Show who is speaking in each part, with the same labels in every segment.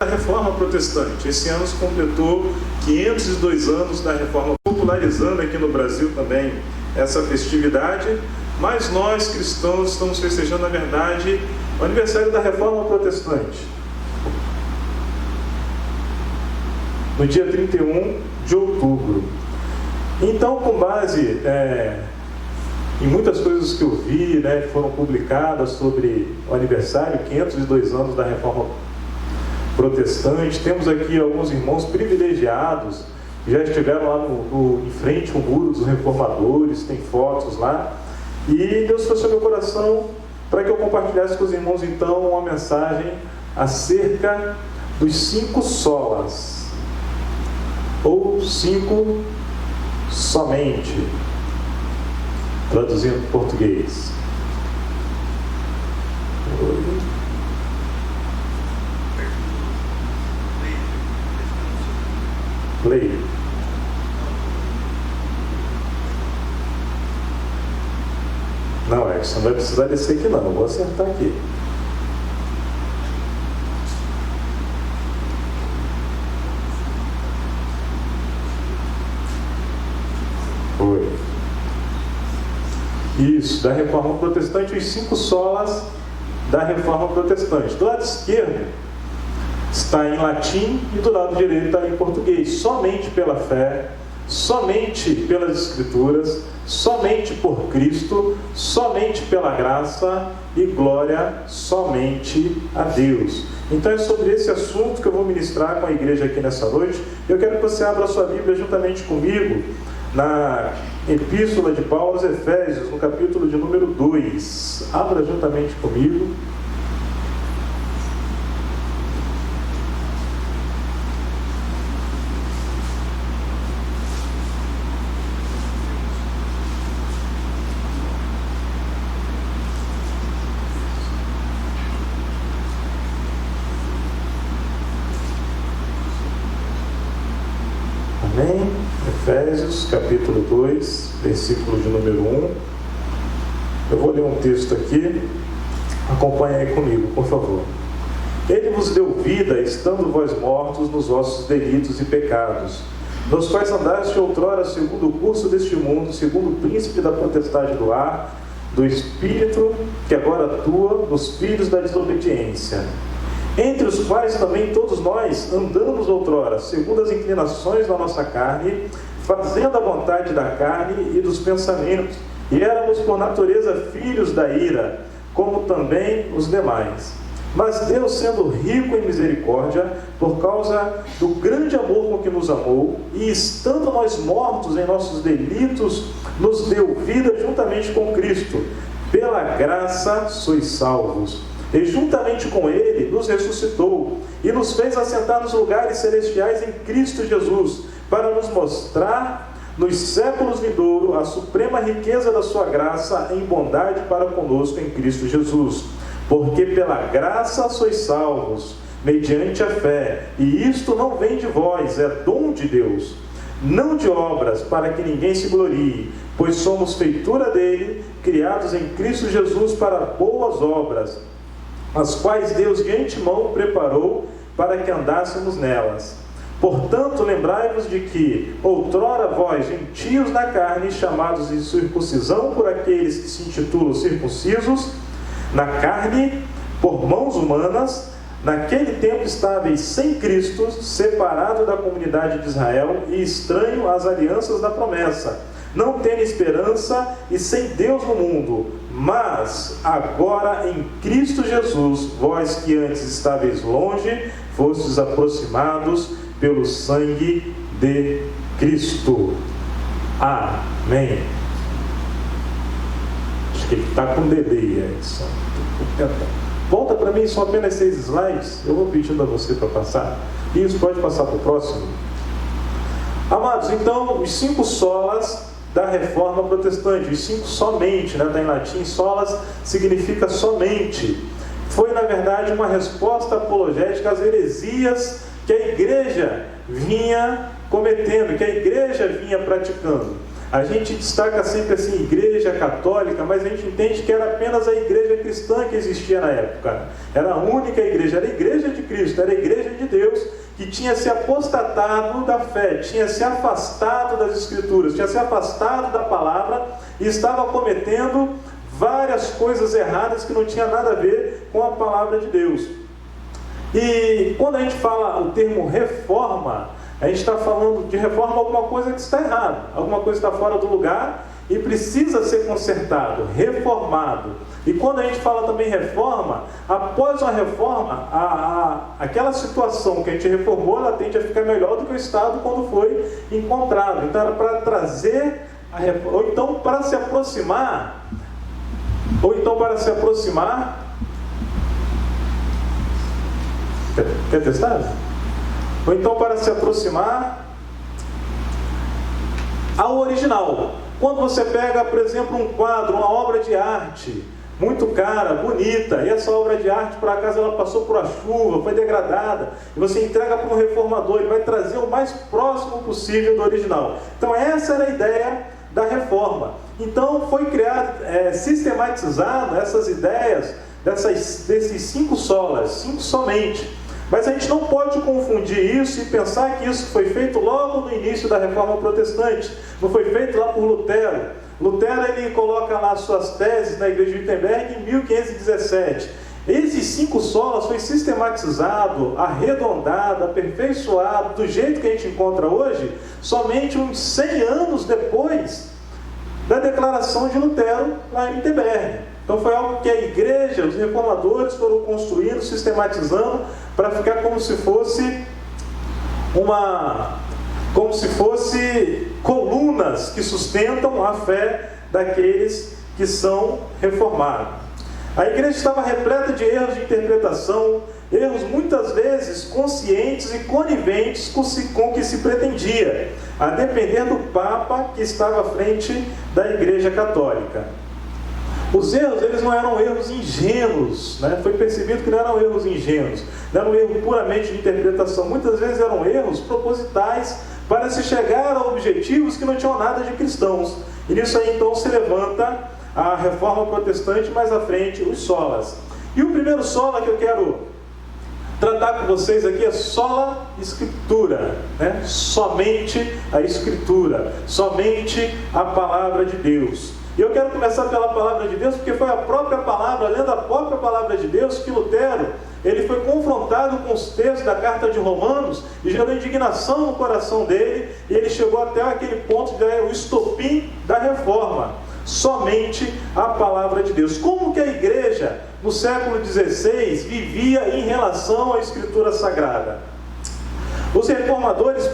Speaker 1: da Reforma Protestante. Esse ano se completou 502 anos da Reforma, popularizando aqui no Brasil também essa festividade, mas nós cristãos estamos festejando, na verdade, o aniversário da Reforma Protestante. No dia 31 de outubro. Então, com base em muitas coisas que eu vi, que foram publicadas sobre o aniversário, 502 anos da Reforma Protestante, temos aqui alguns irmãos privilegiados que já estiveram lá em frente ao muro dos reformadores, tem fotos lá, e Deus trouxe ao meu coração para que eu compartilhasse com os irmãos, então, uma mensagem acerca dos 5 solas, ou 5 somente, traduzindo para português. Leia. Não, você não vai precisar descer aqui não, eu vou acertar aqui. Foi. Isso, da Reforma Protestante, os 5 solas da Reforma Protestante. Do lado esquerdo está em latim e do lado direito está em português. Somente pela fé, somente pelas Escrituras, somente por Cristo, somente pela graça e glória somente a Deus. Então é sobre esse assunto que eu vou ministrar com a igreja aqui nessa noite. Eu quero que você abra a sua Bíblia juntamente comigo na Epístola de Paulo aos Efésios, no capítulo de número 2. Abra juntamente comigo. Amém? Efésios, capítulo 2, versículo de número 1. Eu vou ler um texto aqui. Acompanhe aí comigo, por favor. Ele vos deu vida, estando vós mortos nos vossos delitos e pecados, nos quais andaste outrora segundo o curso deste mundo, segundo o príncipe da potestade do ar, do espírito que agora atua nos filhos da desobediência, entre os quais também todos nós andamos outrora, segundo as inclinações da nossa carne, fazendo a vontade da carne e dos pensamentos, e éramos por natureza filhos da ira, como também os demais. Mas Deus, sendo rico em misericórdia, por causa do grande amor com que nos amou, e estando nós mortos em nossos delitos, nos deu vida juntamente com Cristo. Pela graça sois salvos. E juntamente com Ele nos ressuscitou e nos fez assentar nos lugares celestiais em Cristo Jesus, para nos mostrar nos séculos vindouros a suprema riqueza da sua graça em bondade para conosco em Cristo Jesus. Porque pela graça sois salvos, mediante a fé, e isto não vem de vós, é dom de Deus, não de obras, para que ninguém se glorie, pois somos feitura dele, criados em Cristo Jesus para boas obras, as quais Deus de antemão preparou para que andássemos nelas. Portanto, lembrai-vos de que outrora vós, gentios na carne, chamados de circuncisão por aqueles que se intitulam circuncisos, na carne, por mãos humanas, naquele tempo estáveis sem Cristo, separado da comunidade de Israel e estranho às alianças da promessa, não tendo esperança e sem Deus no mundo. Mas agora em Cristo Jesus, vós que antes estáveis longe, fostes aproximados pelo sangue de Cristo. Amém. Acho que ele está com delay, Edson. Volta para mim, são apenas 6 slides. Eu vou pedindo a você para passar. Isso, pode passar para o próximo. Amados, então, os 5 solas da Reforma Protestante, os 5 somente, está em latim, solas significa somente. Foi, na verdade, uma resposta apologética às heresias que a igreja vinha cometendo, que a igreja vinha praticando. A gente destaca sempre assim, igreja católica, mas a gente entende que era apenas a igreja cristã que existia na época. Era a única igreja, era a igreja de Cristo, era a igreja de Deus, que tinha se apostatado da fé, tinha se afastado das Escrituras, tinha se afastado da palavra e estava cometendo várias coisas erradas que não tinha nada a ver com a palavra de Deus. E quando a gente fala o termo reforma, a gente está falando de reforma alguma coisa que está errada, alguma coisa que está fora do lugar e precisa ser consertado, reformado. E quando a gente fala também reforma, após uma reforma, aquela situação que a gente reformou, ela tende a ficar melhor do que o estado quando foi encontrado. Então era para trazer a reforma, ou então para se aproximar, quer testar? Ou então para se aproximar ao original. Quando você pega, por exemplo, um quadro, uma obra de arte, muito cara, bonita, e essa obra de arte, por acaso, ela passou por a chuva, foi degradada, e você entrega para um reformador, ele vai trazer o mais próximo possível do original. Então essa era a ideia da reforma. Então foi criado, sistematizado essas ideias desses 5 solas, 5 somente. Mas a gente não pode confundir isso e pensar que isso foi feito logo no início da Reforma Protestante. Não foi feito lá por Lutero. Lutero, ele coloca lá suas teses na igreja de Wittenberg em 1517. Esses 5 solas foi sistematizado, arredondado, aperfeiçoado, do jeito que a gente encontra hoje, somente uns 100 anos depois da declaração de Lutero lá em Wittenberg. Então foi algo que a igreja, os reformadores foram construindo, sistematizando, para ficar como se fosse colunas que sustentam a fé daqueles que são reformados. A igreja estava repleta de erros de interpretação, erros muitas vezes conscientes e coniventes com o que se pretendia, a depender do Papa que estava à frente da Igreja Católica. Os erros, eles não eram erros ingênuos, né? Foi percebido que não eram erros ingênuos, não eram erros puramente de interpretação, muitas vezes eram erros propositais para se chegar a objetivos que não tinham nada de cristãos. E nisso aí então se levanta a Reforma Protestante, mais à frente, os solas. E o primeiro sola que eu quero tratar com vocês aqui é sola Escritura, né? Somente a Escritura, somente a Palavra de Deus. E eu quero começar pela Palavra de Deus, porque foi a própria palavra, lendo a própria Palavra de Deus, que Lutero, ele foi confrontado com os textos da carta de Romanos, e gerou indignação no coração dele, e ele chegou até aquele ponto de o estopim da reforma. Somente a Palavra de Deus. Como que a igreja, no século XVI, vivia em relação à Escritura Sagrada? Os reformadores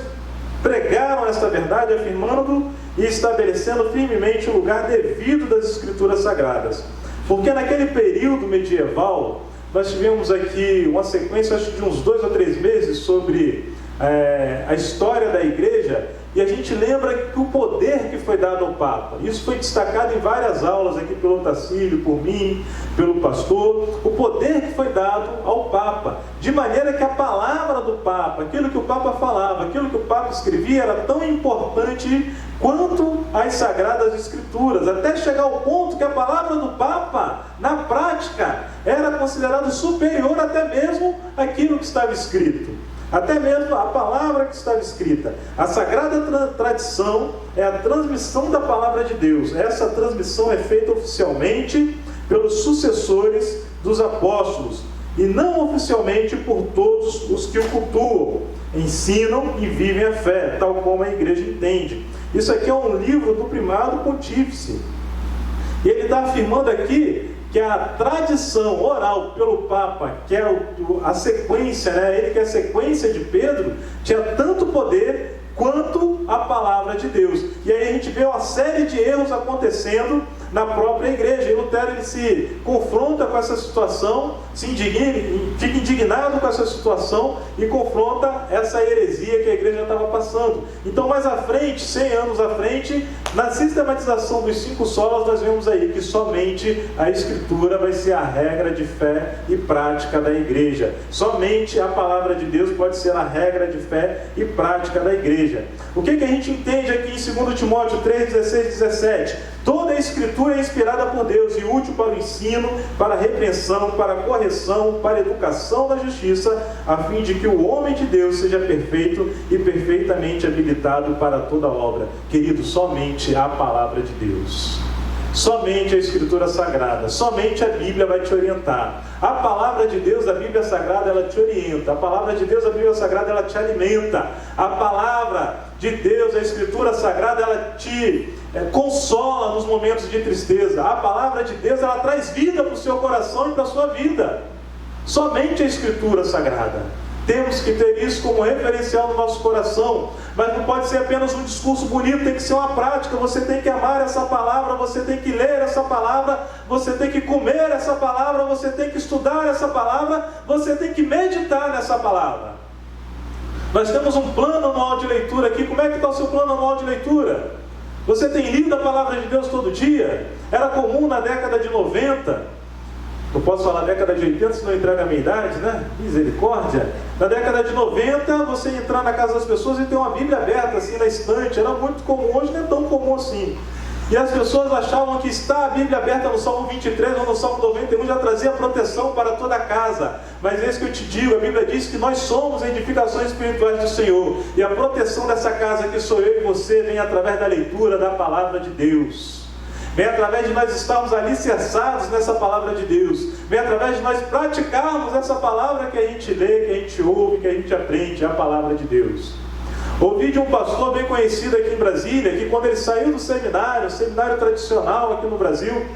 Speaker 1: pregaram esta verdade, afirmando e estabelecendo firmemente o lugar devido das Escrituras Sagradas. Porque naquele período medieval, nós tivemos aqui uma sequência, acho que de uns 2 ou 3 meses, sobre a história da igreja, e a gente lembra que o poder que foi dado ao Papa, isso foi destacado em várias aulas aqui pelo Otacílio, por mim, pelo pastor, o poder que foi dado ao Papa, de maneira que a palavra do Papa, aquilo que o Papa falava, aquilo que o Papa escrevia, era tão importante quanto as Sagradas Escrituras, até chegar ao ponto que a palavra do Papa, na prática, era considerada superior até mesmo àquilo que estava escrito. Até mesmo a palavra que estava escrita. A sagrada tradição é a transmissão da palavra de Deus. Essa transmissão é feita oficialmente pelos sucessores dos apóstolos e não oficialmente por todos os que o cultuam, ensinam e vivem a fé, tal como a igreja entende. Isso aqui é um livro do primado pontífice. E ele está afirmando aqui que a tradição oral pelo Papa, que é a sequência, né? Ele que é a sequência de Pedro, tinha tanto poder quanto a palavra de Deus. E aí a gente vê uma série de erros acontecendo na própria igreja. E Lutero, ele se confronta com essa situação, fica indignado com essa situação e confronta essa heresia que a igreja estava passando. Então, mais à frente, 100 anos à frente, Na sistematização dos 5 solas, nós vemos aí que somente a Escritura vai ser a regra de fé e prática da igreja. Somente a palavra de Deus pode ser a regra de fé e prática da igreja. O que a gente entende aqui em 2 Timóteo 3, 16 e 17? Toda a Escritura é inspirada por Deus e útil para o ensino, para a repreensão, para a correção, para a educação da justiça, a fim de que o homem de Deus seja perfeito e perfeitamente habilitado para toda obra. Querido, somente a palavra de Deus, somente a Escritura Sagrada, somente a Bíblia vai te orientar. A palavra de Deus, a Bíblia Sagrada, ela te orienta. A palavra de Deus, a Bíblia Sagrada, ela te alimenta. A palavra de Deus, a Escritura Sagrada, ela te consola nos momentos de tristeza. A palavra de Deus, ela traz vida para o seu coração e para a sua vida. Somente a Escritura Sagrada. Temos que ter isso como referencial no nosso coração, mas não pode ser apenas um discurso bonito, tem que ser uma prática. Você tem que amar essa palavra, você tem que ler essa palavra, você tem que comer essa palavra, você tem que estudar essa palavra, você tem que meditar nessa palavra. Nós temos um plano anual de leitura aqui. Como é que está o seu plano anual de leitura? Você tem lido a palavra de Deus todo dia? Era comum na década de 90, eu posso falar década de 80, se não entrega a minha idade, né? Misericórdia. Na década de 90, você entrar na casa das pessoas e ter uma Bíblia aberta assim na estante. Era muito comum, hoje não é tão comum assim. E as pessoas achavam que estar a Bíblia aberta no Salmo 23 ou no Salmo 91 já trazia proteção para toda a casa. Mas é isso que eu te digo, a Bíblia diz que nós somos edificações espirituais do Senhor. E a proteção dessa casa que sou eu e você vem através da leitura da palavra de Deus. Vem através de nós estarmos alicerçados nessa palavra de Deus. Vem através de nós praticarmos essa palavra que a gente lê, que a gente ouve, que a gente aprende, a palavra de Deus. Ouvi de um pastor bem conhecido aqui em Brasília, que quando ele saiu do seminário tradicional aqui no Brasil,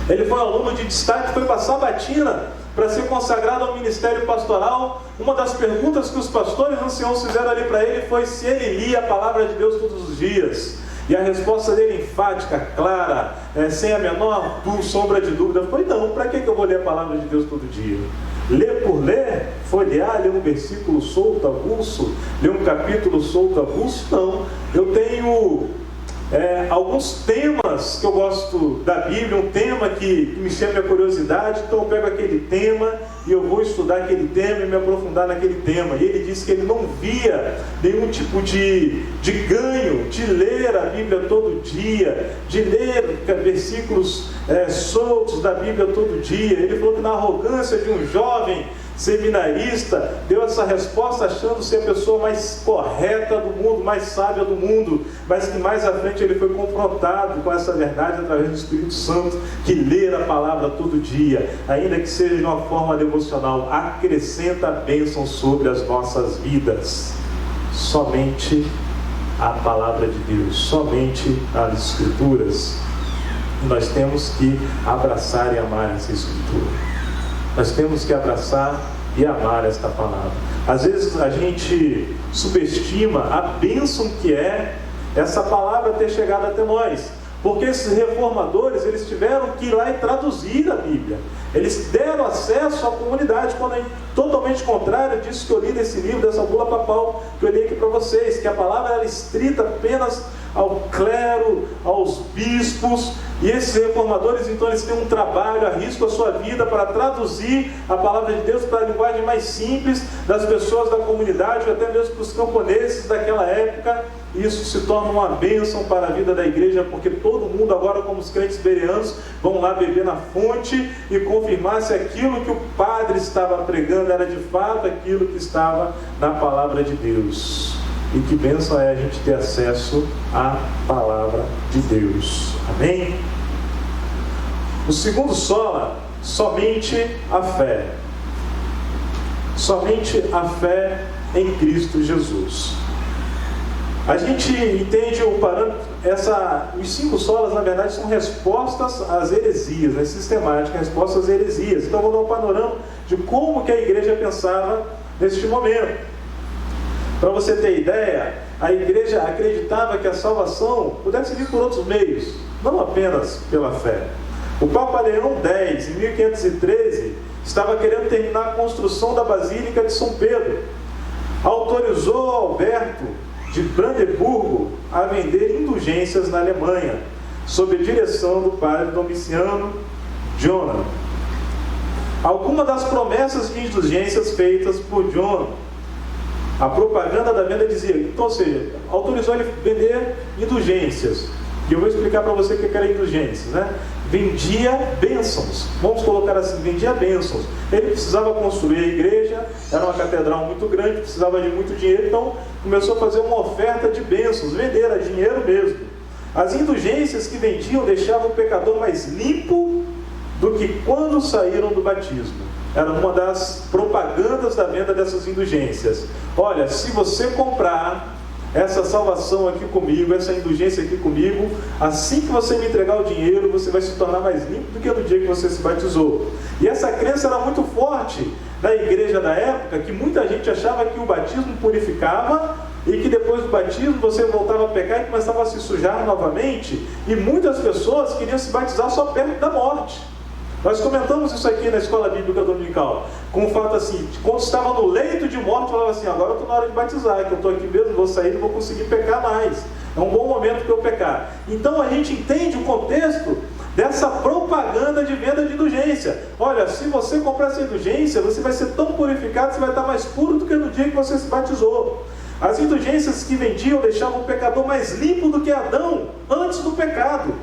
Speaker 1: ele foi aluno de destaque, foi passar batina para ser consagrado ao ministério pastoral. Uma das perguntas que os pastores anciãos fizeram ali para ele foi se ele lia a palavra de Deus todos os dias. E a resposta dele enfática, clara, sem a menor sombra de dúvida, foi: não, para que eu vou ler a palavra de Deus todo dia? Ler por ler? Folhear, ler um versículo solto, avulso? Ler um capítulo solto, avulso? Não. Eu tenho alguns temas que eu gosto da Bíblia, um tema que me chama a curiosidade, então eu pego aquele tema e eu vou estudar aquele tema e me aprofundar naquele tema. E ele disse que ele não via nenhum tipo de ganho de ler a Bíblia todo dia, de ler versículos soltos da Bíblia todo dia. Ele falou que na arrogância de um jovem seminarista deu essa resposta achando ser a pessoa mais correta do mundo, mais sábia do mundo, mas que mais à frente ele foi confrontado com essa verdade através do Espírito Santo, que ler a palavra todo dia, ainda que seja de uma forma devocional, acrescenta bênção sobre as nossas vidas. Somente a palavra de Deus, somente as Escrituras. E nós temos que abraçar e amar essa Escritura. Nós temos que abraçar e amar esta palavra. Às vezes a gente subestima a bênção que é essa palavra ter chegado até nós. Porque esses reformadores, eles tiveram que ir lá e traduzir a Bíblia. Eles deram acesso à comunidade, quando é totalmente contrário disso que eu li nesse livro, dessa bula papal que eu li aqui para vocês, que a palavra era estrita apenas ao clero, aos bispos. E esses reformadores, então, eles têm um trabalho, arriscam a sua vida para traduzir a palavra de Deus para a linguagem mais simples das pessoas da comunidade, ou até mesmo para os camponeses daquela época. Isso se torna uma bênção para a vida da igreja, porque todo mundo agora, como os crentes bereanos, vão lá beber na fonte e confirmar se aquilo que o padre estava pregando era de fato aquilo que estava na palavra de Deus. E que bênção é a gente ter acesso à palavra de Deus. Amém? O segundo sola, somente a fé. Somente a fé em Cristo Jesus. A gente entende o parâmetro, os 5 solas, na verdade, são respostas às heresias, né? Sistemáticas, respostas às heresias. Então, eu vou dar um panorama de como que a igreja pensava neste momento. Para você ter ideia, a igreja acreditava que a salvação pudesse vir por outros meios, não apenas pela fé. O Papa Leão X, em 1513, estava querendo terminar a construção da Basílica de São Pedro. Autorizou Alberto de Brandeburgo a vender indulgências na Alemanha, sob a direção do padre Domiciano Johann. Algumas das promessas de indulgências feitas por John, a propaganda da venda dizia, então, ou seja, autorizou ele vender indulgências. E eu vou explicar para você o que era indulgências, né? Vendia bênçãos, vamos colocar assim, vendia bênçãos. Ele precisava construir a igreja, era uma catedral muito grande, precisava de muito dinheiro, então começou a fazer uma oferta de bênçãos, vender a dinheiro mesmo. As indulgências que vendiam deixavam o pecador mais limpo do que quando saíram do batismo. Era uma das propagandas da venda dessas indulgências. Olha, se você comprar essa salvação aqui comigo, essa indulgência aqui comigo, assim que você me entregar o dinheiro, você vai se tornar mais limpo do que no dia que você se batizou. E essa crença era muito forte na igreja da época, que muita gente achava que o batismo purificava e que depois do batismo você voltava a pecar e começava a se sujar novamente, e muitas pessoas queriam se batizar só perto da morte. Nós comentamos isso aqui na escola bíblica dominical, com o fato assim, quando estava no leito de morte, falava assim, agora eu estou na hora de batizar, que eu estou aqui mesmo, vou sair, não vou conseguir pecar mais. É um bom momento para eu pecar. Então a gente entende o contexto dessa propaganda de venda de indulgência. Olha, se você comprar essa indulgência, você vai ser tão purificado, você vai estar mais puro do que no dia que você se batizou. As indulgências que vendiam deixavam o pecador mais limpo do que Adão antes do pecado.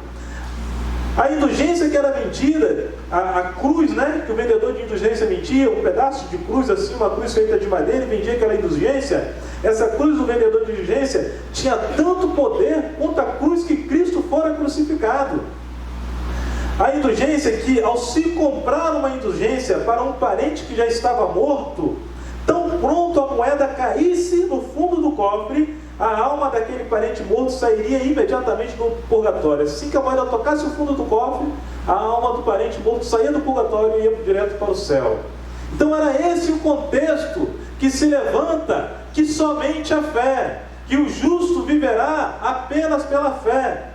Speaker 1: A indulgência que era vendida, a cruz, né, que o vendedor de indulgência vendia, um pedaço de cruz assim, uma cruz feita de madeira, e vendia aquela indulgência. Essa cruz do vendedor de indulgência tinha tanto poder quanto a cruz que Cristo fora crucificado. A indulgência que, ao se comprar uma indulgência para um parente que já estava morto, tão pronto a moeda caísse no fundo do cofre, a alma daquele parente morto sairia imediatamente do purgatório. Assim que a moeda tocasse o fundo do cofre, a alma do parente morto saía do purgatório e ia direto para o céu. Então era esse o contexto que se levanta, que somente a fé, que o justo viverá apenas pela fé.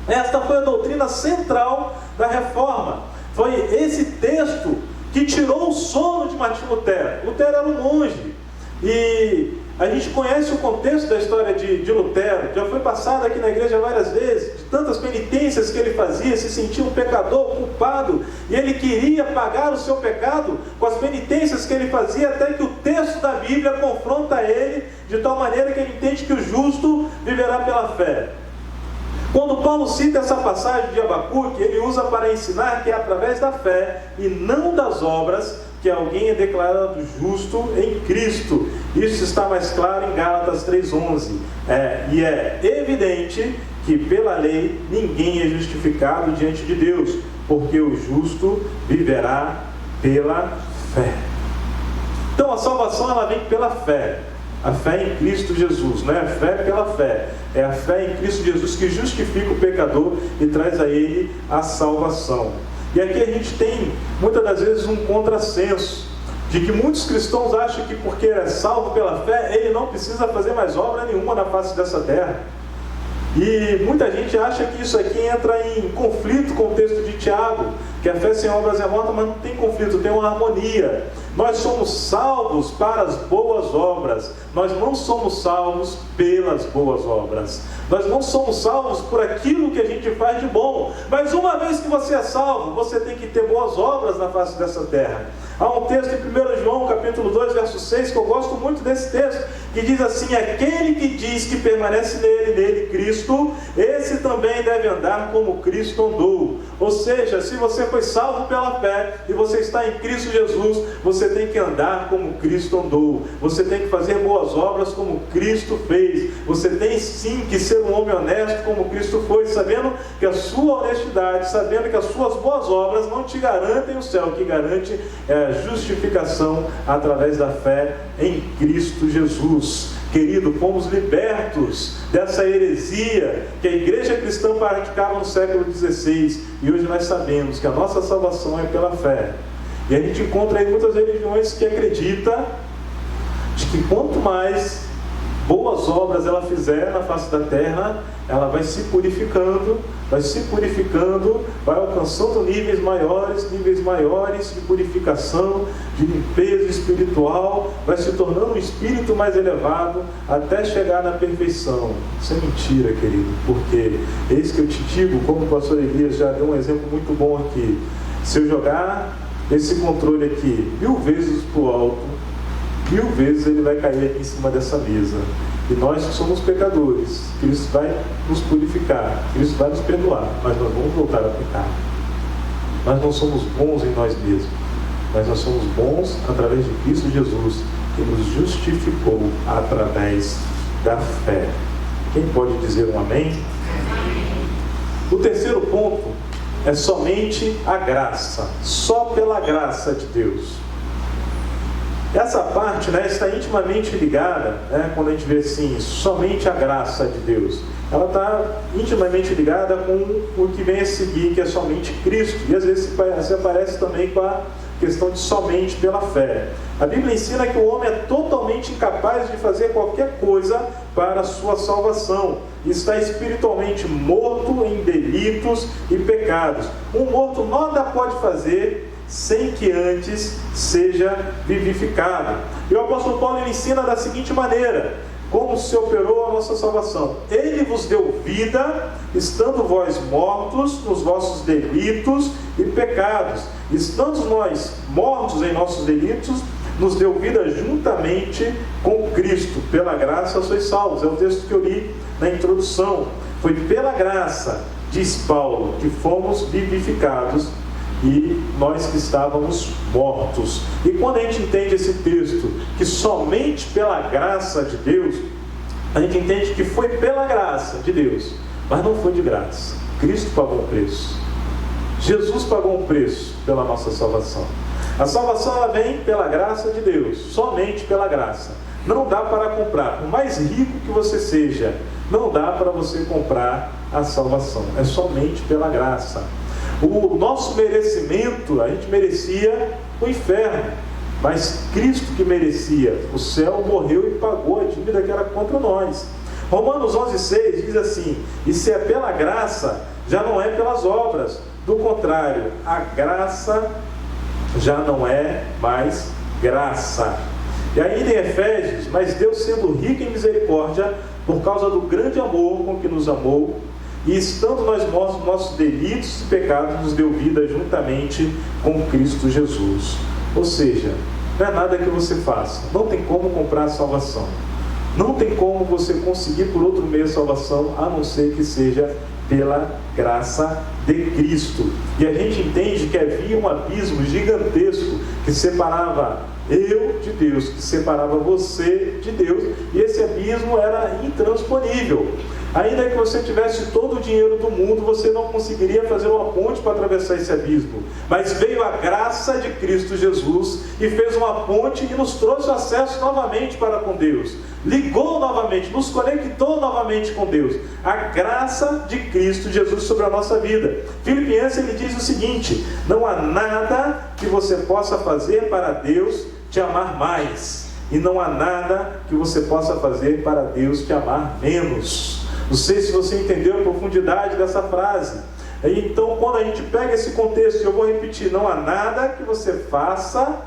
Speaker 1: Esta foi a doutrina central da reforma. Foi esse texto que tirou o sono de Martinho Lutero. Lutero era um monge, e a gente conhece o contexto da história de Lutero, já foi passado aqui na igreja várias vezes, de tantas penitências que ele fazia, se sentia um pecador culpado, e ele queria pagar o seu pecado com as penitências que ele fazia, até que o texto da Bíblia confronta ele, de tal maneira que ele entende que o justo viverá pela fé. Quando Paulo cita essa passagem de Abacuque, ele usa para ensinar que é através da fé e não das obras que alguém é declarado justo em Cristo. Isso está mais claro em Gálatas 3,11. E é evidente que pela lei ninguém é justificado diante de Deus, porque o justo viverá pela fé. Então a salvação ela vem pela fé. A fé em Cristo Jesus, não é a fé pela fé, é a fé em Cristo Jesus que justifica o pecador e traz a ele a salvação. E aqui a gente tem, muitas das vezes, um contrassenso, de que muitos cristãos acham que porque é salvo pela fé, ele não precisa fazer mais obra nenhuma na face dessa terra. E muita gente acha que isso aqui entra em conflito com o texto de Tiago, que a fé sem obras é morta, mas não tem conflito, tem uma harmonia. Nós somos salvos para as boas obras, nós não somos salvos pelas boas obras. Nós não somos salvos por aquilo que a gente faz de bom, mas uma vez que você é salvo, você tem que ter boas obras na face dessa terra. Há um texto em 1 João, capítulo 2, verso 6, que eu gosto muito desse texto, que diz assim: aquele que diz que permanece nele, Cristo, esse também deve andar como Cristo andou. Ou seja, se você foi salvo pela fé e você está em Cristo Jesus, você tem que andar como Cristo andou. Você tem que fazer boas obras como Cristo fez. Você tem sim que ser um homem honesto como Cristo foi, sabendo que a sua honestidade, sabendo que as suas boas obras não te garantem o céu, o que garante é a justificação através da fé em Cristo Jesus. Querido, fomos libertos dessa heresia que a igreja cristã praticava no século XVI, e hoje nós sabemos que a nossa salvação é pela fé. E a gente encontra aí muitas religiões que acreditam de que quanto mais boas obras ela fizer na face da terra, ela vai se purificando, vai alcançando níveis maiores de purificação, de limpeza espiritual, vai se tornando um espírito mais elevado, até chegar na perfeição. Isso é mentira, querido, porque eis que eu te digo, como o pastor Elias já deu um exemplo muito bom aqui, se eu jogar esse controle aqui 1000 vezes para o alto, 1000 vezes ele vai cair aqui em cima dessa mesa. E nós que somos pecadores, Cristo vai nos purificar, Cristo vai nos perdoar, mas nós vamos voltar a pecar. Nós não somos bons em nós mesmos, mas nós somos bons através de Cristo Jesus, que nos justificou através da fé. Quem pode dizer um amém? O terceiro ponto é somente a graça, só pela graça de Deus. Essa parte, está intimamente ligada, quando a gente vê assim, somente a graça de Deus. Ela está intimamente ligada com o que vem a seguir, que é somente Cristo. E às vezes se aparece também com a questão de somente pela fé. A Bíblia ensina que o homem é totalmente incapaz de fazer qualquer coisa para a sua salvação. Está espiritualmente morto em delitos e pecados. Um morto nada pode fazer sem que antes seja vivificado. E o apóstolo Paulo ele ensina da seguinte maneira: como se operou a nossa salvação. Ele vos deu vida, estando vós mortos nos vossos delitos e pecados. Estando nós mortos em nossos delitos, nos deu vida juntamente com Cristo. Pela graça sois salvos. É o texto que eu li na introdução. Foi pela graça, diz Paulo, que fomos vivificados, e nós que estávamos mortos. E quando a gente entende esse texto, que somente pela graça de Deus, a gente entende que foi pela graça de Deus, mas não foi de graça. Cristo pagou um preço. Jesus pagou um preço pela nossa salvação. A salvação ela vem pela graça de Deus, somente pela graça. Não dá para comprar. Por mais rico que você seja, não dá para você comprar a salvação. É somente pela graça. O nosso merecimento, a gente merecia o inferno, mas Cristo que merecia o céu morreu e pagou a dívida que era contra nós. Romanos 11,6 diz assim: e se é pela graça, já não é pelas obras. Do contrário, a graça já não é mais graça. E ainda em Efésios: mas Deus, sendo rico em misericórdia, por causa do grande amor com que nos amou, e estando nós mortos nos nossos delitos e pecados, nos deu vida juntamente com Cristo Jesus. Ou seja, não é nada que você faça. Não tem como comprar a salvação. Não tem como você conseguir por outro meio a salvação, a não ser que seja pela graça de Cristo. E a gente entende que havia um abismo gigantesco que separava eu de Deus, que separava você de Deus, e esse abismo era intransponível. Ainda que você tivesse todo o dinheiro do mundo, você não conseguiria fazer uma ponte para atravessar esse abismo. Mas veio a graça de Cristo Jesus e fez uma ponte e nos trouxe acesso novamente para com Deus. Ligou novamente, nos conectou novamente com Deus. A graça de Cristo Jesus sobre a nossa vida. Filipenses ele diz o seguinte: não há nada que você possa fazer para Deus te amar mais, e não há nada que você possa fazer para Deus te amar menos. Não sei se você entendeu a profundidade dessa frase. Então, quando a gente pega esse contexto, eu vou repetir: não há nada que você faça,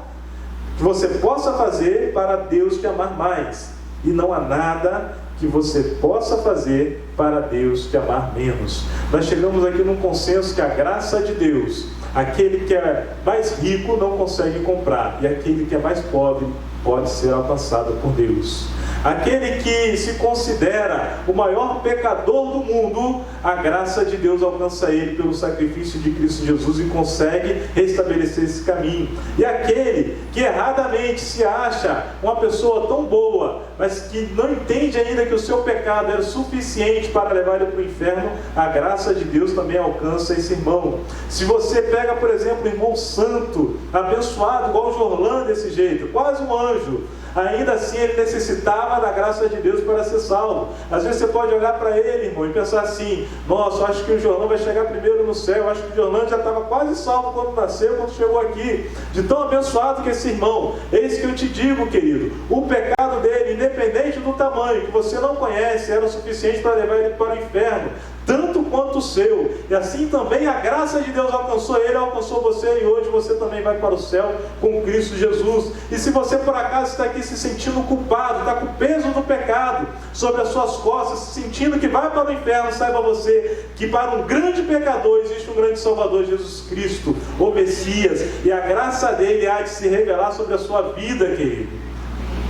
Speaker 1: que você possa fazer para Deus te amar mais, e não há nada que você possa fazer para Deus te amar menos. Nós chegamos aqui num consenso que a graça de Deus, aquele que é mais rico não consegue comprar, e aquele que é mais pobre pode ser alcançado por Deus. Aquele que se considera o maior pecador do mundo, a graça de Deus alcança ele pelo sacrifício de Cristo Jesus e consegue restabelecer esse caminho. E aquele que erradamente se acha uma pessoa tão boa, mas que não entende ainda que o seu pecado era suficiente para levar ele para o inferno, a graça de Deus também alcança esse irmão. Se você pega, por exemplo, o irmão santo, abençoado, igual o Jorlan desse jeito, quase um anjo, ainda assim ele necessitava da graça de Deus para ser salvo. Às vezes você pode olhar para ele, irmão, e pensar assim: nossa, acho que o Jorlan vai chegar primeiro no céu, acho que o Jorlan já estava quase salvo quando nasceu, quando chegou aqui, de tão abençoado que esse irmão. Eis que eu te digo, querido, o pecado dele, independente do tamanho que você não conhece era o suficiente para levar ele para o inferno, tanto quanto o seu. E assim também a graça de Deus alcançou ele, alcançou você, e hoje você também vai para o céu com Cristo Jesus. E se você por acaso está aqui se sentindo culpado, está com o peso do pecado sobre as suas costas, se sentindo que vai para o inferno, saiba você que para um grande pecador existe um grande Salvador, Jesus Cristo, o Messias, e a graça dele há de se revelar sobre a sua vida, querido.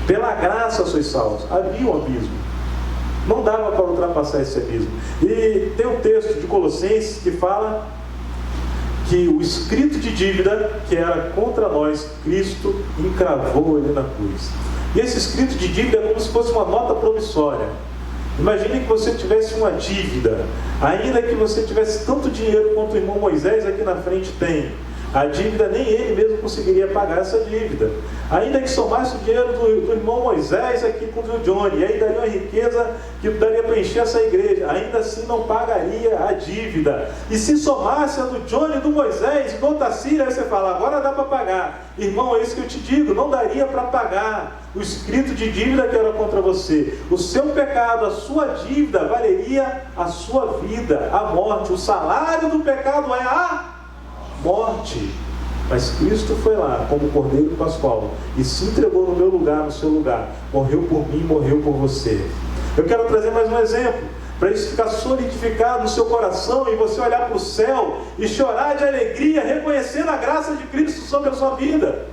Speaker 1: Pela graça sois salvos. Havia um abismo, não dava para ultrapassar esse abismo. E tem um texto de Colossenses que fala que o escrito de dívida que era contra nós, Cristo encravou ele na cruz. E esse escrito de dívida é como se fosse uma nota promissória. Imagine que você tivesse uma dívida, ainda que você tivesse tanto dinheiro quanto o irmão Moisés aqui na frente tem. A dívida, nem ele mesmo conseguiria pagar essa dívida. Ainda que somasse o dinheiro do irmão Moisés aqui com o Johnny, e aí daria uma riqueza que daria para encher essa igreja, ainda assim não pagaria a dívida. E se somasse a do Johnny, do Moisés, do Otacílio, aí você fala, agora dá para pagar. Irmão, é isso que eu te digo, não daria para pagar o escrito de dívida que era contra você. O seu pecado, a sua dívida, valeria a sua vida, a morte. O salário do pecado é a morte. Mas Cristo foi lá como Cordeiro Pascual e se entregou no meu lugar, no seu lugar, morreu por mim, morreu por você. Eu quero trazer mais um exemplo para isso ficar solidificado no seu coração e você olhar para o céu e chorar de alegria, reconhecendo a graça de Cristo sobre a sua vida.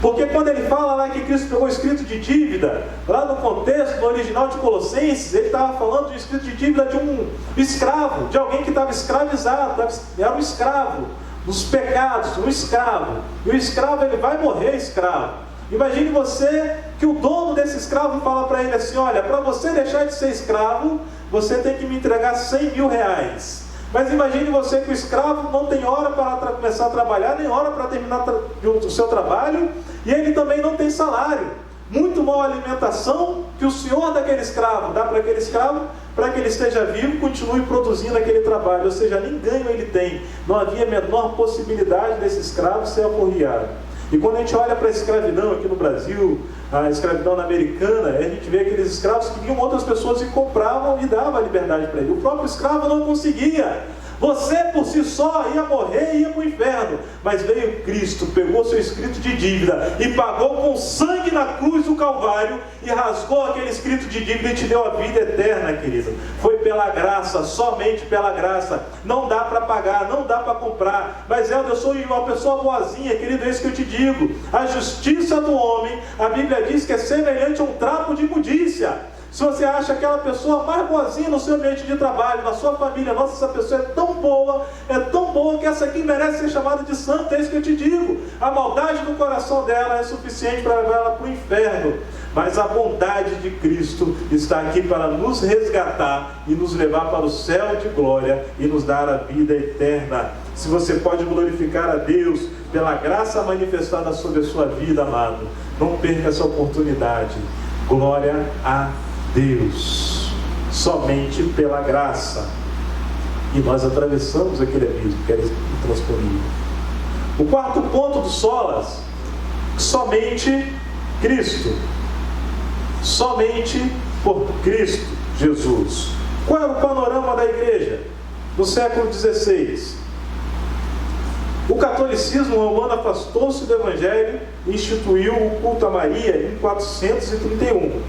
Speaker 1: Porque quando ele fala lá que Cristo pegou o escrito de dívida, lá no contexto, no original de Colossenses, ele estava falando de escrito de dívida de um escravo, de alguém que estava escravizado, era um escravo dos pecados, um escravo. E o escravo, ele vai morrer escravo. Imagine você que o dono desse escravo fala para ele assim, olha, para você deixar de ser escravo, você tem que me entregar 100 mil reais. Mas imagine você que o escravo não tem hora para começar a trabalhar, nem hora para terminar o seu trabalho, e ele também não tem salário. Muito mal alimentação que o senhor daquele escravo dá para aquele escravo, para que ele esteja vivo e continue produzindo aquele trabalho, ou seja, nem ganho ele tem. Não havia a menor possibilidade desse escravo ser aporreado. E quando a gente olha para a escravidão aqui no Brasil, a escravidão americana, a gente vê aqueles escravos que vinham outras pessoas e compravam e davam a liberdade para ele. O próprio escravo não conseguia. Você por si só ia morrer e ia para o inferno. Mas veio Cristo, pegou seu escrito de dívida e pagou com sangue na cruz do Calvário e rasgou aquele escrito de dívida e te deu a vida eterna, querido. Foi pela graça, somente pela graça. Não dá para pagar, não dá para comprar. Mas eu sou uma pessoa boazinha, querido, é isso que eu te digo. A justiça do homem, a Bíblia diz que é semelhante a um trapo de imundícia. Se você acha aquela pessoa mais boazinha no seu ambiente de trabalho, na sua família, nossa, essa pessoa é tão boa que essa aqui merece ser chamada de santa, é isso que eu te digo. A maldade do coração dela é suficiente para levar ela para o inferno. Mas a bondade de Cristo está aqui para nos resgatar e nos levar para o céu de glória e nos dar a vida eterna. Se você pode glorificar a Deus pela graça manifestada sobre a sua vida, amado, não perca essa oportunidade. Glória a Deus, somente pela graça. E nós atravessamos aquele abismo que era intransponível. O quarto ponto do solas, somente Cristo. Somente por Cristo Jesus. Qual era o panorama da igreja no século XVI? O catolicismo romano afastou-se do Evangelho e instituiu o culto a Maria em 431.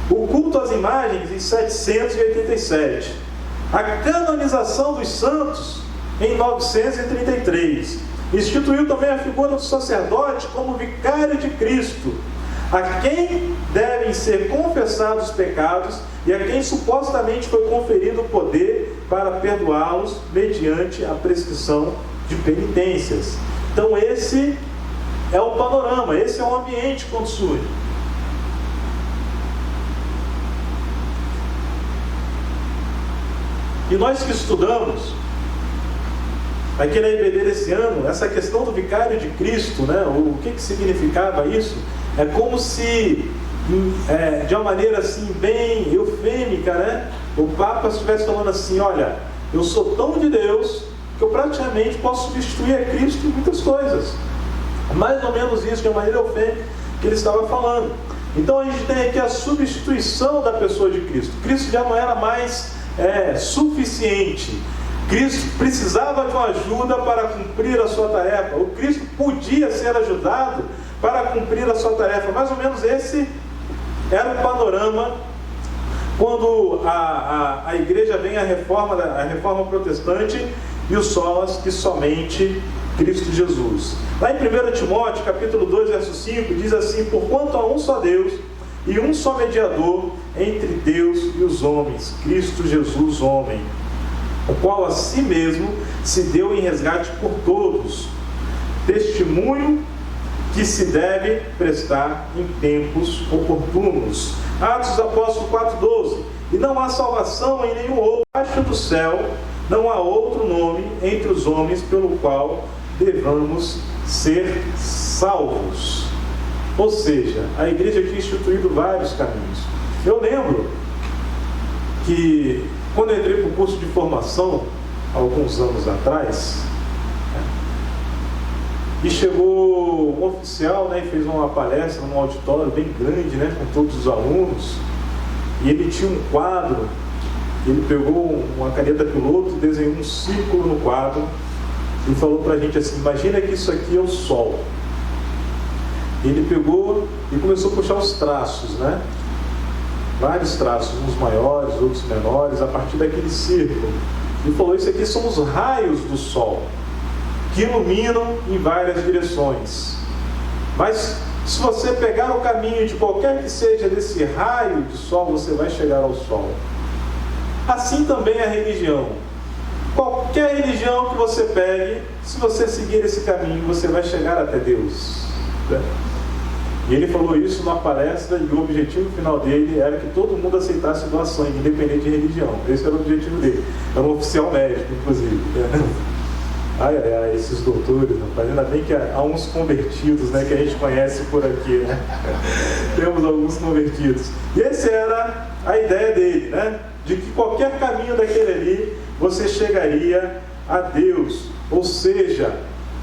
Speaker 1: O culto às imagens em 787. A canonização dos santos em 933. Instituiu também a figura do sacerdote como vicário de Cristo, a quem devem ser confessados os pecados e a quem supostamente foi conferido o poder para perdoá-los mediante a prescrição de penitências. Então esse é o panorama, esse é o ambiente quando surge. E nós que estudamos aqui na IBD desse ano, essa questão do vicário de Cristo, né? O que significava isso? É como se, de uma maneira assim, bem eufêmica, né? O Papa estivesse falando assim, olha, eu sou tão de Deus que eu praticamente posso substituir a Cristo em muitas coisas. Mais ou menos isso, de uma maneira eufêmica que ele estava falando. Então a gente tem aqui a substituição da pessoa de Cristo. Cristo já não era mais suficiente. Cristo precisava de uma ajuda para cumprir a sua tarefa. O Cristo podia ser ajudado para cumprir a sua tarefa. Mais ou menos esse era o panorama quando a igreja vem a reforma protestante e o solas que somente Cristo Jesus. Lá em 1 Timóteo, capítulo 2, verso 5, diz assim: porquanto há um só Deus e um só mediador entre Deus e os homens, Cristo Jesus, homem, o qual a si mesmo se deu em resgate por todos, testemunho que se deve prestar em tempos oportunos. Atos dos Apóstolos 4,12: e não há salvação em nenhum outro, abaixo do céu não há outro nome entre os homens pelo qual devamos ser salvos. Ou seja, a igreja tinha instituído vários caminhos. Eu lembro que quando eu entrei para o curso de formação, alguns anos atrás, e chegou um oficial, e fez uma palestra num auditório bem grande, com todos os alunos, e ele tinha um quadro. Ele pegou uma caneta piloto e desenhou um círculo no quadro e falou para a gente assim: imagina que isso aqui é o Sol. Ele pegou e começou a puxar os traços, vários traços, uns maiores, outros menores, a partir daquele círculo. Ele falou: isso aqui são os raios do Sol, que iluminam em várias direções. Mas se você pegar o caminho de qualquer que seja desse raio de Sol, você vai chegar ao Sol. Assim também a religião. Qualquer religião que você pegue, se você seguir esse caminho, você vai chegar até Deus. E ele falou isso numa palestra, e o objetivo final dele era que todo mundo aceitasse doar sangue, independente de religião. Esse era o objetivo dele. Era um oficial médico, inclusive. Esses doutores, rapaz, ainda bem que há uns convertidos, que a gente conhece por aqui, Temos alguns convertidos. E essa era a ideia dele, de que qualquer caminho daquele ali, você chegaria a Deus. Ou seja,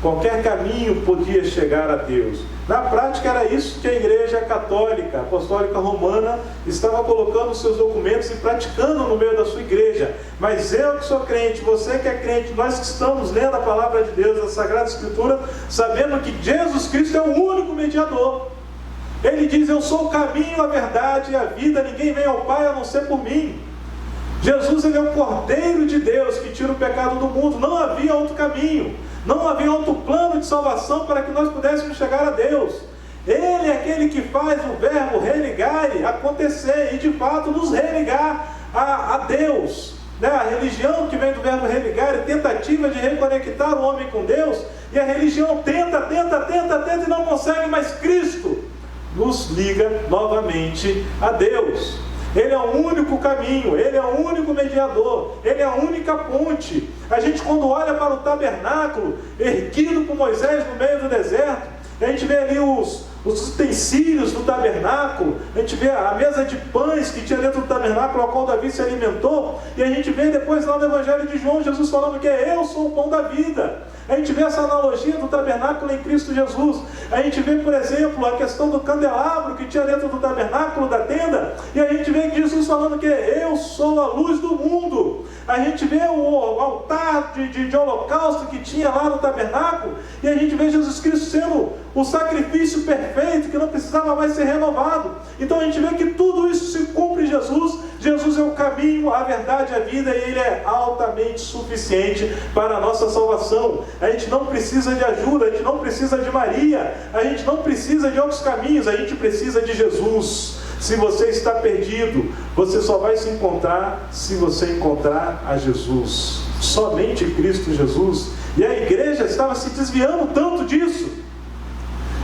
Speaker 1: qualquer caminho podia chegar a Deus. Na prática era isso que a Igreja Católica, Apostólica Romana, estava colocando os seus documentos e praticando no meio da sua igreja. Mas eu que sou crente, você que é crente, nós que estamos lendo a Palavra de Deus, a Sagrada Escritura, sabendo que Jesus Cristo é o único mediador. Ele diz: eu sou o caminho, a verdade e a vida, ninguém vem ao Pai a não ser por mim. Jesus, ele é o Cordeiro de Deus que tira o pecado do mundo. Não havia outro caminho, não havia outro plano de salvação para que nós pudéssemos chegar a Deus. Ele é aquele que faz o verbo religare acontecer e de fato nos religar a Deus. A religião que vem do verbo religare, tentativa de reconectar o homem com Deus, e a religião tenta e não consegue, mas Cristo nos liga novamente a Deus. Ele é o único caminho, Ele é o único mediador, Ele é a única ponte. A gente, quando olha para o tabernáculo erguido por Moisés no meio do deserto, a gente vê ali os utensílios do tabernáculo, a gente vê a mesa de pães que tinha dentro do tabernáculo, ao qual Davi se alimentou, e a gente vê depois lá no Evangelho de João, Jesus falando que eu sou o pão da vida. A gente vê essa analogia do tabernáculo em Cristo Jesus. A gente vê, por exemplo, a questão do candelabro que tinha dentro do tabernáculo, da tenda, e a gente vê Jesus falando que eu sou a luz do mundo. A gente vê o altar de holocausto que tinha lá no tabernáculo, e a gente vê Jesus Cristo sendo o sacrifício perfeito, que não precisava mais ser renovado. Então a gente vê que tudo isso se cumpre em Jesus. Jesus é o caminho, a verdade e a vida, e Ele é altamente suficiente para a nossa salvação. A gente não precisa de ajuda, a gente não precisa de Maria, a gente não precisa de outros caminhos, a gente precisa de Jesus. Se você está perdido, você só vai se encontrar se você encontrar a Jesus. Somente Cristo Jesus. E a igreja estava se desviando tanto disso,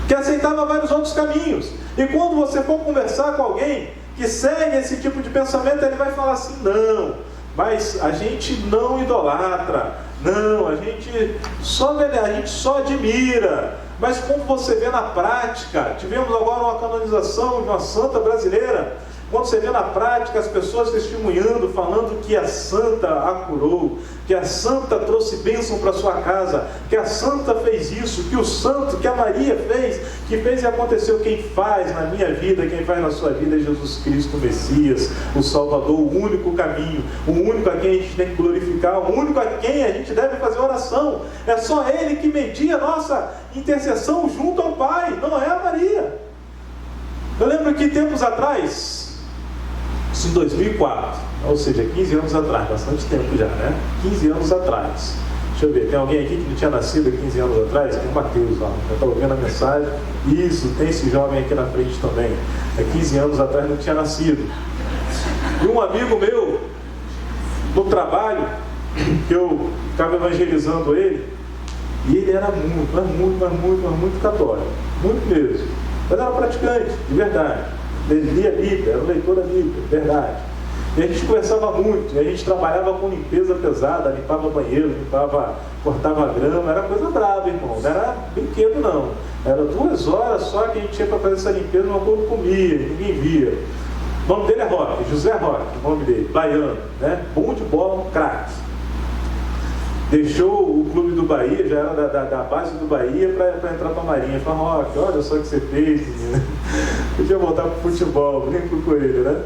Speaker 1: que aceitava vários outros caminhos. E quando você for conversar com alguém que segue esse tipo de pensamento, ele vai falar assim: não, mas a gente não idolatra, não, a gente só admira. Mas como você vê na prática, tivemos agora uma canonização de uma santa brasileira, quando você vê na prática as pessoas testemunhando, falando que a santa a curou, que a santa trouxe bênção para sua casa, que a santa fez isso, que o santo, que a Maria fez, que fez e aconteceu. Quem faz na minha vida, quem faz na sua vida é Jesus Cristo, o Messias, o Salvador, o único caminho, o único a quem a gente tem que glorificar, o único a quem a gente deve fazer oração. É só Ele que media a nossa intercessão junto ao Pai, não é a Maria. Eu lembro que tempos atrás, isso em 2004, ou seja, 15 anos atrás, bastante tempo já, né? 15 anos atrás. Deixa eu ver, tem alguém aqui que não tinha nascido há 15 anos atrás? Tem o Mateus lá, já está ouvindo a mensagem. Isso, tem esse jovem aqui na frente também. Há 15 anos atrás não tinha nascido. E um amigo meu, no trabalho, que eu estava evangelizando ele, e ele era muito católico, muito mesmo. Mas era praticante, de verdade. Ele lia a Bíblia, era um leitor da Bíblia, de verdade. E a gente conversava muito, e a gente trabalhava com limpeza pesada, limpava banheiro, cortava grama, era coisa brava, irmão, não era brinquedo não. Era 2 horas só que a gente tinha para fazer essa limpeza, o povo comia, ninguém via. O nome dele é Roque, José Roque, o nome dele, baiano, né? Bom de bola, um craque. Deixou o clube do Bahia, já era da base do Bahia, para entrar para a Marinha. Falou, Roque, olha só o que você fez, menino. Podia voltar para o futebol, brinco com ele, né?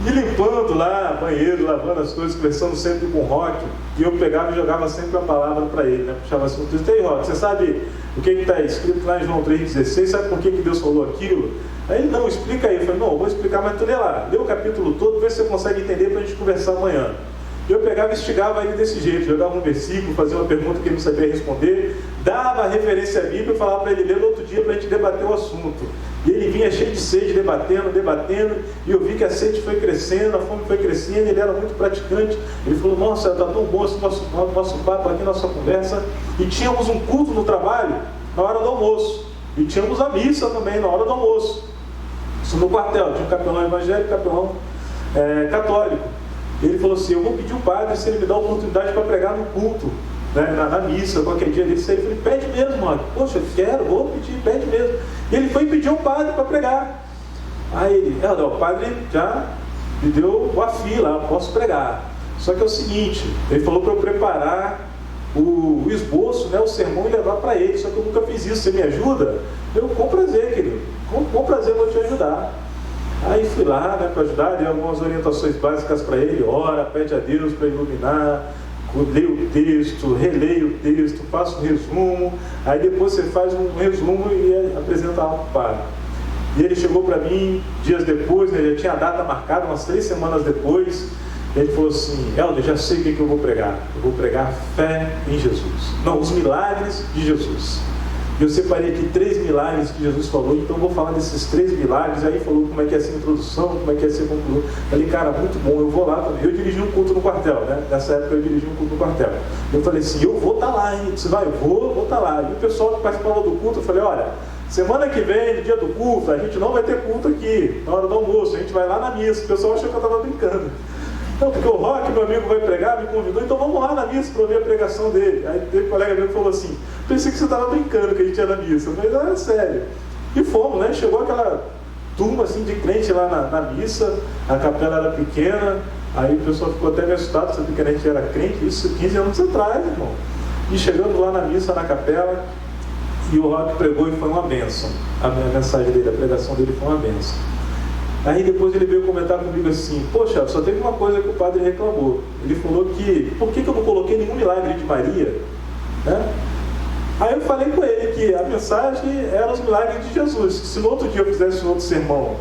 Speaker 1: E limpando lá, banheiro, lavando as coisas, conversando sempre com o Roque, e eu pegava e jogava sempre a palavra para ele, né? Puxava assim, e aí, Roque, você sabe o que está escrito lá em João 3,16? Sabe por que Deus falou aquilo? Aí ele, não, explica aí. Eu falei, não, eu vou explicar, mas tu lê lá, lê o capítulo todo, vê se você consegue entender para a gente conversar amanhã. Eu pegava e instigava ele desse jeito, jogava um versículo, fazia uma pergunta que ele não sabia responder, dava a referência à Bíblia e falava para ele ler no outro dia para a gente debater o assunto. E ele vinha cheio de sede, debatendo, e eu vi que a sede foi crescendo, a fome foi crescendo, ele era muito praticante. Ele falou, nossa, está tão bom esse nosso papo aqui, nossa conversa. E tínhamos um culto no trabalho na hora do almoço. E tínhamos a missa também na hora do almoço. Isso no quartel, tinha um capelão evangélico, capelão católico. Ele falou assim, eu vou pedir o padre se ele me dá a oportunidade para pregar no culto, né, na missa, qualquer dia desse. Ele falou, pede mesmo, mano. Poxa, eu quero, vou pedir, pede mesmo. E ele foi pedir ao padre para pregar. Aí ele, o padre já me deu o afi lá, posso pregar. Só que é o seguinte, ele falou para eu preparar o esboço, né, o sermão e levar para ele. Só que eu nunca fiz isso, você me ajuda? Eu, com prazer, querido, com prazer vou te ajudar. Aí fui lá, né, para ajudar, dei algumas orientações básicas para ele, ora, pede a Deus para iluminar, leio o texto, releio o texto, faço um resumo, aí depois você faz um resumo e apresenta algo para o padre. E ele chegou para mim dias depois, né, já tinha a data marcada, umas 3 semanas depois, ele falou assim, Helder, já sei o que eu vou pregar. Eu vou pregar fé em Jesus. Não, os milagres de Jesus. Eu separei aqui 3 milagres que Jesus falou, então eu vou falar desses 3 milagres. Aí falou como é que ia ser a introdução, como é que ia ser a conclusão. Falei, cara, muito bom, eu vou lá também. Eu dirigi um culto no quartel, né? Nessa época eu dirigi um culto no quartel. Eu falei assim, eu vou estar lá, hein? Você vai? Eu vou estar lá. E o pessoal que participava do culto, eu falei, olha, semana que vem, no dia do culto, a gente não vai ter culto aqui, na hora do almoço, a gente vai lá na missa. O pessoal achou que eu estava brincando. Não, porque o Roque, meu amigo, vai pregar, me convidou, então vamos lá na missa para ouvir a pregação dele. Aí teve um colega meu que falou assim, pensei que você estava brincando que a gente ia na missa. Eu falei, não, é sério. E fomos, né? Chegou aquela turma assim de crente lá na missa, a capela era pequena, aí o pessoal ficou até meio assustado, sabia que a gente era crente, isso 15 anos atrás, irmão. E chegando lá na missa, na capela, e o Roque pregou e foi uma bênção. A mensagem dele, a pregação dele foi uma bênção. Aí depois ele veio comentar comigo assim, poxa, só teve uma coisa que o padre reclamou. Ele falou que, por que eu não coloquei nenhum milagre de Maria? Né? Aí eu falei com ele que a mensagem era os milagres de Jesus. Que se no outro dia eu fizesse um outro sermão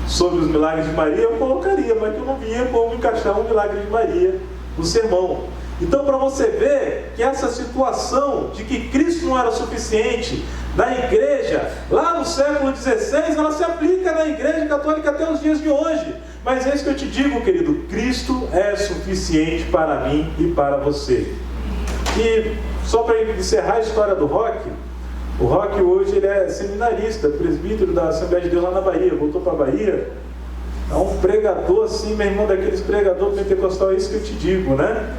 Speaker 1: sobre os milagres de Maria, eu colocaria, mas que eu não via como encaixar um milagre de Maria no sermão. Então, para você ver que essa situação de que Cristo não era suficiente na igreja, lá no século XVI, ela se aplica na igreja católica até os dias de hoje. Mas é isso que eu te digo, querido, Cristo é suficiente para mim e para você. E só para encerrar a história do Roque, o Roque hoje ele é seminarista, presbítero da Assembleia de Deus lá na Bahia, voltou para a Bahia. É um pregador assim, meu irmão, daqueles pregadores pentecostais, é isso que eu te digo, né?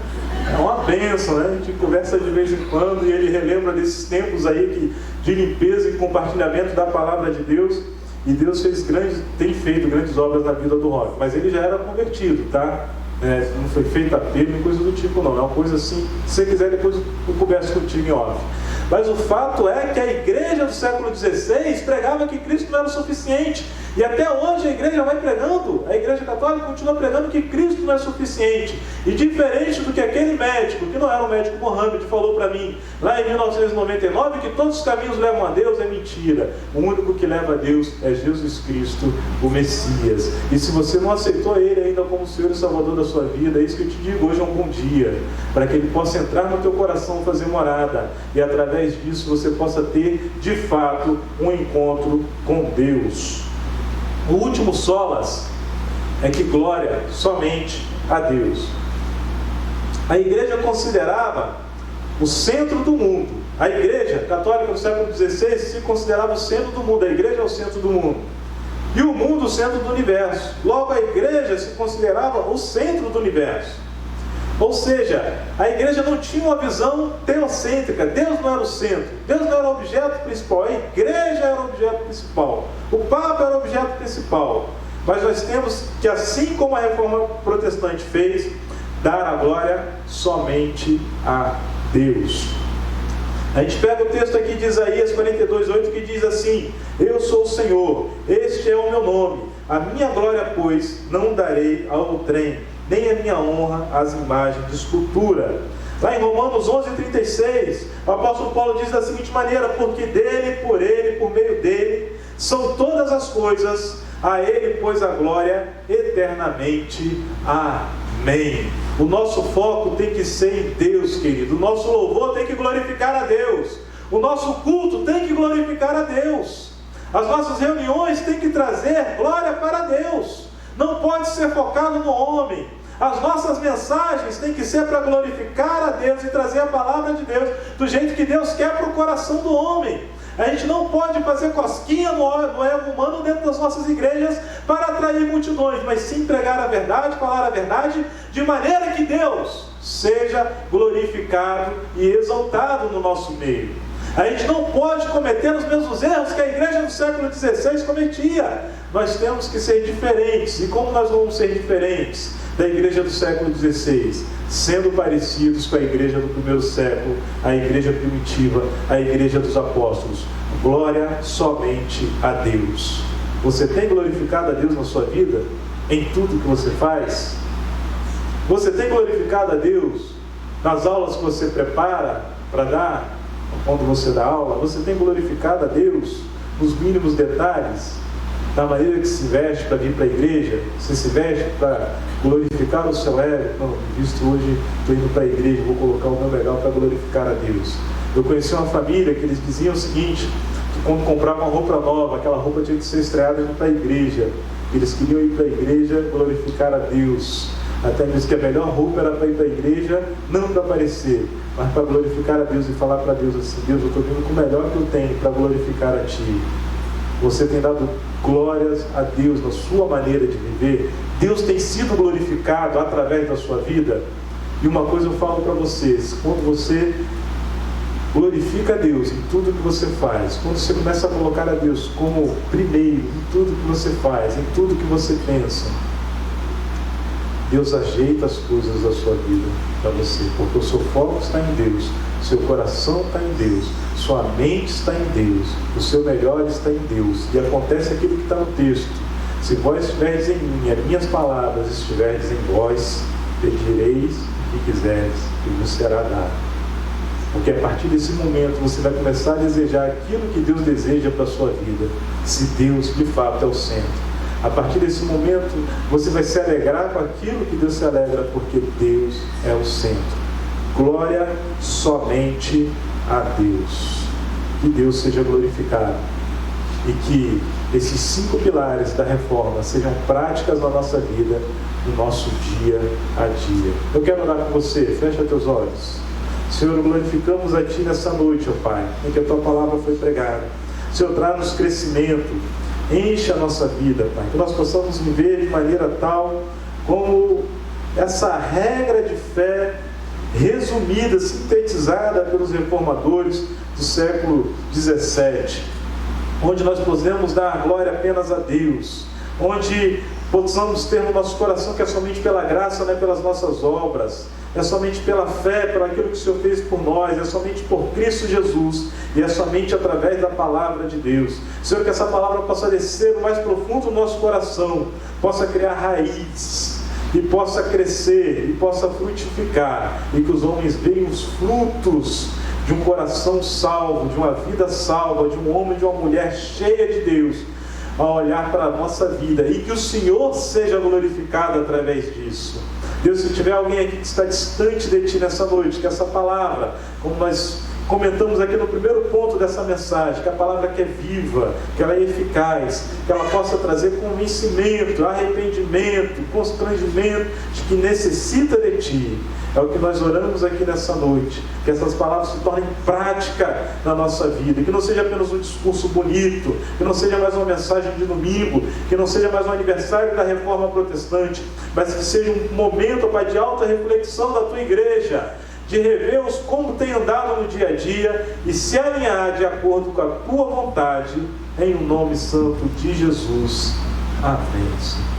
Speaker 1: É uma bênção, né? A gente conversa de vez em quando e ele relembra desses tempos aí de limpeza e compartilhamento da palavra de Deus. e Deus tem feito grandes obras na vida do Rock, mas ele já era convertido, tá? Não foi feito apelo, nem coisa do tipo não, é uma coisa assim, se você quiser depois eu converso contigo em off. Mas o fato é que a igreja do século XVI pregava que Cristo não era o suficiente. E até hoje a igreja vai pregando, a igreja católica continua pregando que Cristo não é suficiente. E diferente do que aquele médico, que não era o médico Mohammed, falou para mim, lá em 1999, que todos os caminhos levam a Deus, é mentira. O único que leva a Deus é Jesus Cristo, o Messias. E se você não aceitou Ele ainda como Senhor e Salvador da sua vida, é isso que eu te digo, hoje é um bom dia, para que Ele possa entrar no teu coração, fazer morada, e através disso você possa ter, de fato, um encontro com Deus. O último solas é que glória somente a Deus. A igreja considerava o centro do mundo. A igreja católica do século XVI se considerava o centro do mundo. A igreja é o centro do mundo. E o mundo o centro do universo. Logo, a igreja se considerava o centro do universo. Ou seja, a igreja não tinha uma visão teocêntrica. Deus não era o centro, Deus não era o objeto principal, a igreja era o objeto principal, o Papa era o objeto principal. Mas nós temos que, assim como a reforma protestante fez, dar a glória somente a Deus. A gente pega o texto aqui de Isaías 42:8, que diz assim: eu sou o Senhor, este é o meu nome, a minha glória, pois, não darei ao outrem, nem a minha honra às imagens de escultura. Lá em Romanos 11:36, o apóstolo Paulo diz da seguinte maneira: porque dele, por meio dele, são todas as coisas, a ele, pois, a glória eternamente. Amém. O nosso foco tem que ser em Deus, querido. O nosso louvor tem que glorificar a Deus. O nosso culto tem que glorificar a Deus. As nossas reuniões têm que trazer glória para Deus. Não pode ser focado no homem. As nossas mensagens têm que ser para glorificar a Deus e trazer a palavra de Deus do jeito que Deus quer para o coração do homem. A gente não pode fazer cosquinha no ego humano dentro das nossas igrejas para atrair multidões, mas sim pregar a verdade, falar a verdade, de maneira que Deus seja glorificado e exaltado no nosso meio. A gente não pode cometer os mesmos erros que a igreja do século XVI cometia. Nós temos que ser diferentes. E como nós vamos ser diferentes da igreja do século XVI? Sendo parecidos com a igreja do primeiro século, a igreja primitiva, a igreja dos apóstolos. Glória somente a Deus. Você tem glorificado a Deus na sua vida? Em tudo que você faz? Você tem glorificado a Deus nas aulas que você prepara para dar? Quando você dá aula, você tem glorificado a Deus nos mínimos detalhes, da maneira que se veste para vir para a igreja? Você se veste para glorificar o seu ego? Não, visto hoje estou indo para a igreja, vou colocar o meu melhor para glorificar a Deus. Eu conheci uma família que eles diziam o seguinte, que quando compravam uma roupa nova, aquela roupa tinha que ser estreada indo para a igreja. Eles queriam ir para a igreja glorificar a Deus. Até mesmo que a melhor roupa era para ir para a igreja, não para aparecer, mas para glorificar a Deus e falar para Deus assim: Deus, eu estou vindo com o melhor que eu tenho para glorificar a Ti. Você tem dado glórias a Deus na sua maneira de viver? Deus tem sido glorificado através da sua vida? E uma coisa eu falo para vocês: quando você glorifica a Deus em tudo que você faz, quando você começa a colocar a Deus como primeiro em tudo que você faz, em tudo que você pensa, Deus ajeita as coisas da sua vida para você, porque o seu foco está em Deus, seu coração está em Deus, sua mente está em Deus, o seu melhor está em Deus. E acontece aquilo que está no texto: se vós estiverdes em mim, as minhas palavras estiverdes em vós, pedireis o que quiseres e vos será dado. Porque a partir desse momento você vai começar a desejar aquilo que Deus deseja para a sua vida, se Deus de fato é o centro. A partir desse momento, você vai se alegrar com aquilo que Deus se alegra, porque Deus é o centro. Glória somente a Deus. Que Deus seja glorificado. E que esses 5 pilares da reforma sejam práticas na nossa vida, no nosso dia a dia. Eu quero orar com você. Fecha teus olhos. Senhor, glorificamos a Ti nessa noite, ó Pai, em que a Tua palavra foi pregada. Senhor, traz-nos crescimento. Enche a nossa vida, Pai, que nós possamos viver de maneira tal como essa regra de fé resumida, sintetizada pelos reformadores do século XVII. onde nós podemos dar glória apenas a Deus, onde possamos ter no nosso coração que é somente pela graça, não é pelas nossas obras, é somente pela fé, por aquilo que o Senhor fez por nós, é somente por Cristo Jesus, e é somente através da palavra de Deus. Senhor, que essa palavra possa descer no mais profundo do nosso coração, possa criar raízes, e possa crescer, e possa frutificar, e que os homens vejam os frutos de um coração salvo, de uma vida salva, de um homem e de uma mulher cheia de Deus, a olhar para a nossa vida, e que o Senhor seja glorificado através disso. Deus, se tiver alguém aqui que está distante de Ti nessa noite, que essa palavra, como nós comentamos aqui no primeiro ponto dessa mensagem, que a palavra que é viva, que ela é eficaz, que ela possa trazer convencimento, arrependimento, constrangimento de que necessita de Ti. É o que nós oramos aqui nessa noite, que essas palavras se tornem prática na nossa vida, que não seja apenas um discurso bonito, que não seja mais uma mensagem de domingo, que não seja mais um aniversário da Reforma Protestante, mas que seja um momento, Pai, de alta reflexão da Tua igreja, de revermos como tem andado no dia a dia e se alinhar de acordo com a Tua vontade, em o nome santo de Jesus. Amém.